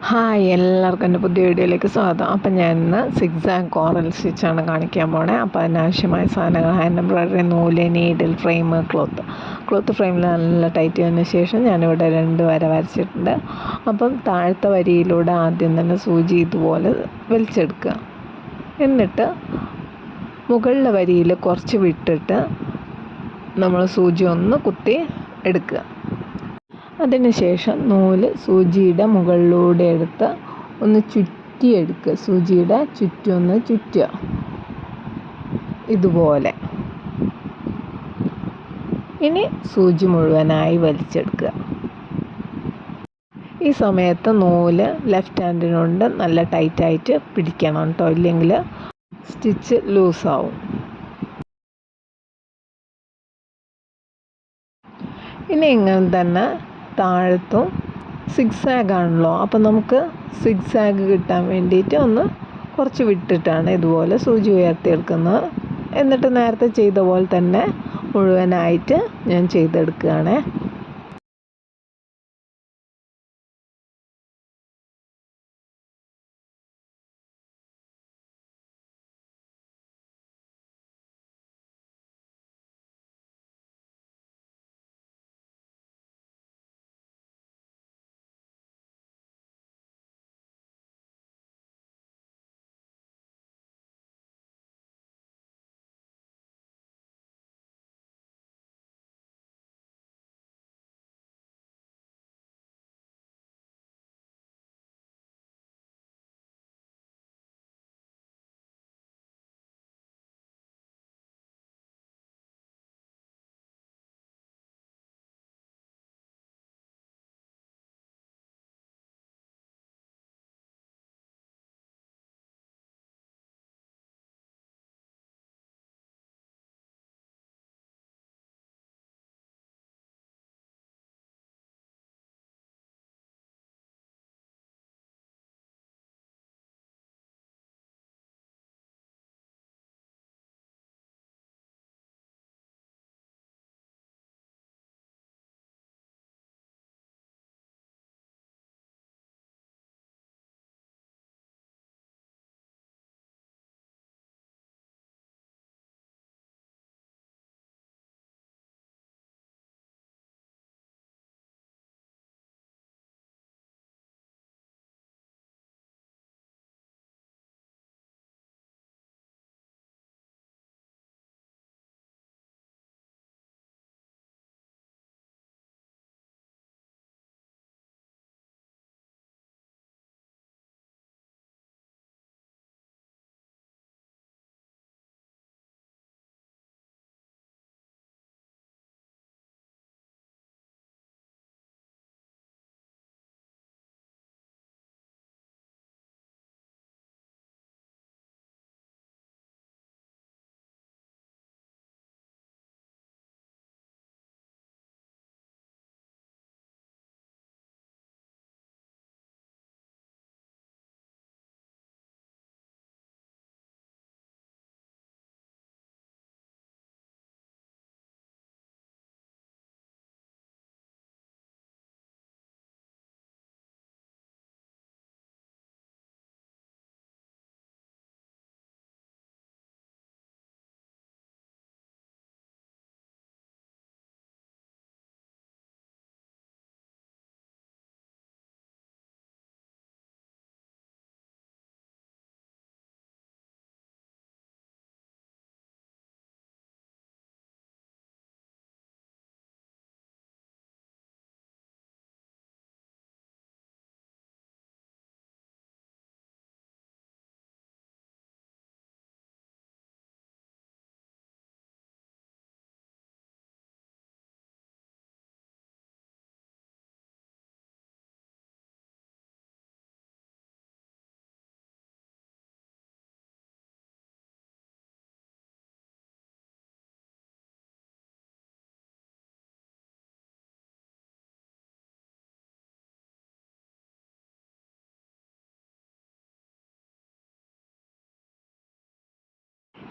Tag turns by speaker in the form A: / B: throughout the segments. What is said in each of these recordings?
A: Hi, എല്ലാവർക്കും എൻ്റെ പുതിയ വീഡിയോയിലേക്ക് സ്വാഗതം. അപ്പം ഞാൻ ഇന്ന് സിക്സാഗ് കോറൽ സ്റ്റിച്ചാണ് കാണിക്കാൻ പോണേ. അപ്പോൾ അതിനാവശ്യമായ സാധനങ്ങൾ ഹാൻഡ് എംബ്രോയ്ഡറി, നൂല്, നീഡിൽ, ഫ്രെയിം, ക്ലോത്ത് ഫ്രെയിമിൽ നല്ല ടൈറ്റ് ചെയ്തതിന് ശേഷം ഞാനിവിടെ 2 വര വരച്ചിട്ടുണ്ട്. അപ്പം താഴത്തെ വരിയിലൂടെ ആദ്യം തന്നെ സൂചി ഇതുപോലെ വലിച്ചെടുക്കുക. എന്നിട്ട് മുകളിലെ വരിയിൽ കുറച്ച് വിട്ടിട്ട് നമ്മൾ സൂചി ഒന്ന് കുത്തി എടുക്കുക. അതിനുശേഷം നൂല് സൂചിയുടെ മുകളിലൂടെ എടുത്ത് ഒന്ന് ചുറ്റിയെടുക്കുക. സൂചിയുടെ ചുറ്റും ഒന്ന് ചുറ്റുക ഇതുപോലെ. ഇനി സൂചി മുഴുവനായി വലിച്ചെടുക്കുക. ഈ സമയത്ത് നൂല് ലെഫ്റ്റ് ഹാൻഡിനുകൊണ്ട് നല്ല ടൈറ്റായിട്ട് പിടിക്കണം കേട്ടോ, ഇല്ലെങ്കിൽ സ്റ്റിച്ച് ലൂസാവും. ഇനി ഇങ്ങനെ തന്നെ താഴത്തും സിക്സാഗ് ആണല്ലോ, അപ്പം നമുക്ക് സിക്സാഗ് കിട്ടാൻ വേണ്ടിയിട്ട് ഒന്ന് കുറച്ച് വിട്ടിട്ടാണ് ഇതുപോലെ സൂചി ഉയർത്തിയെടുക്കുന്നത്. എന്നിട്ട് നേരത്തെ ചെയ്ത പോലെ തന്നെ മുഴുവനായിട്ട് ഞാൻ ചെയ്തെടുക്കുകയാണ്.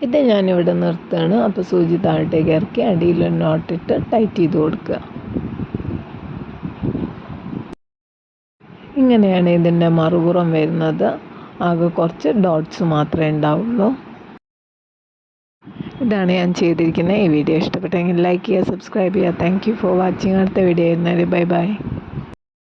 A: ഇത് ഞാനിവിടെ നിർത്തുകയാണ്. അപ്പോൾ സൂചി താഴത്തേക്ക് ഇറക്കി അടിയിൽ നോട്ടിട്ട് ടൈറ്റ് ചെയ്ത് കൊടുക്കുക. ഇങ്ങനെയാണ് ഇതിൻ്റെ മറുപുറം വരുന്നത്. ആകെ കുറച്ച് ഡോട്ട്സ് മാത്രമേ ഉണ്ടാവുള്ളൂ. ഇതാണ് ഞാൻ ചെയ്തിരിക്കുന്നത്. ഈ വീഡിയോ ഇഷ്ടപ്പെട്ടെങ്കിൽ ലൈക്ക് ചെയ്യുക, സബ്സ്ക്രൈബ് ചെയ്യുക. Thank you for watching. അടുത്ത വീഡിയോ വരുന്നവരെ ബൈ ബൈ.